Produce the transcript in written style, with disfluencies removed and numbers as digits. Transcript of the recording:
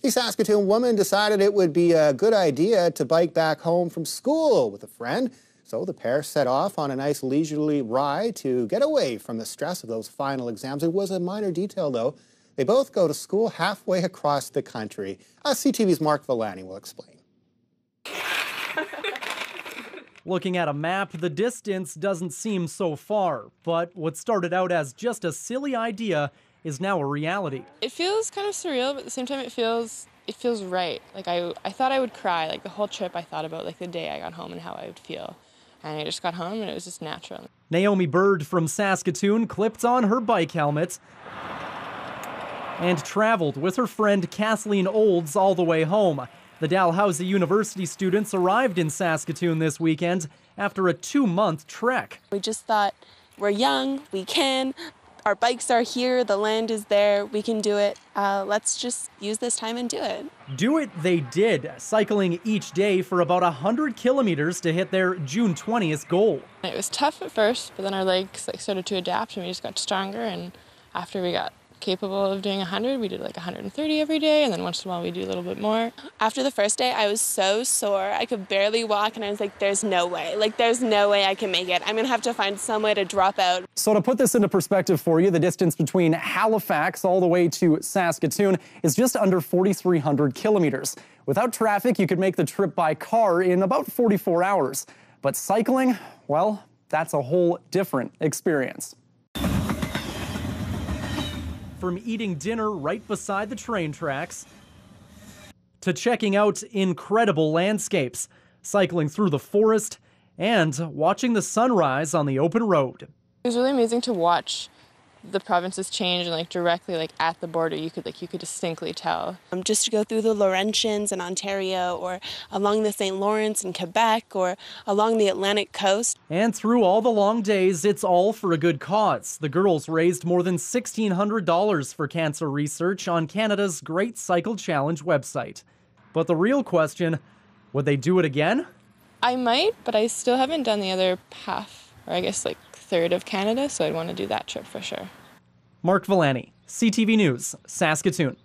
The Saskatoon woman decided it would be a good idea to bike back home from school with a friend. So the pair set off on a nice leisurely ride to get away from the stress of those final exams. It was a minor detail, though. They both go to school halfway across the country. CTV's Mark Villani will explain. Looking at a map, the distance doesn't seem so far, but what started out as just a silly idea is now a reality. It feels kind of surreal, but at the same time it feels right. Like I thought I would cry. Like the whole trip I thought about like the day I got home and how I would feel. And I just got home and it was just natural. Naomi Bird from Saskatoon clipped on her bike helmet and traveled with her friend Kathleen Olds all the way home. The Dalhousie University students arrived in Saskatoon this weekend after a 2-month trek. We just thought, we're young, we can, our bikes are here, the land is there, we can do it. Let's just use this time and do it. Do it they did, cycling each day for about 100 kilometers to hit their June 20th goal. It was tough at first, but then our legs started to adapt and we just got stronger, and after we got capable of doing 100, we did like 130 every day, and then once in a while we do a little bit more. After the first day, I was so sore, I could barely walk, and I was like, there's no way I can make it. I'm gonna have to find some way to drop out. So to put this into perspective for you, the distance between Halifax all the way to Saskatoon is just under 4,300 kilometers. Without traffic, you could make the trip by car in about 44 hours. But cycling, well, that's a whole different experience. From eating dinner right beside the train tracks to checking out incredible landscapes, cycling through the forest, and watching the sunrise on the open road. It was really amazing to watch the provinces change, and like directly like at the border you could distinctly tell. Just to go through the Laurentians in Ontario, or along the St. Lawrence in Quebec, or along the Atlantic coast. And through all the long days, it's all for a good cause. The girls raised more than $1,600 for cancer research on Canada's Great Cycle Challenge website. But the real question, would they do it again? I might, but I still haven't done the other half, or I guess like third of Canada, so I'd want to do that trip for sure. Mark Villani, CTV News, Saskatoon.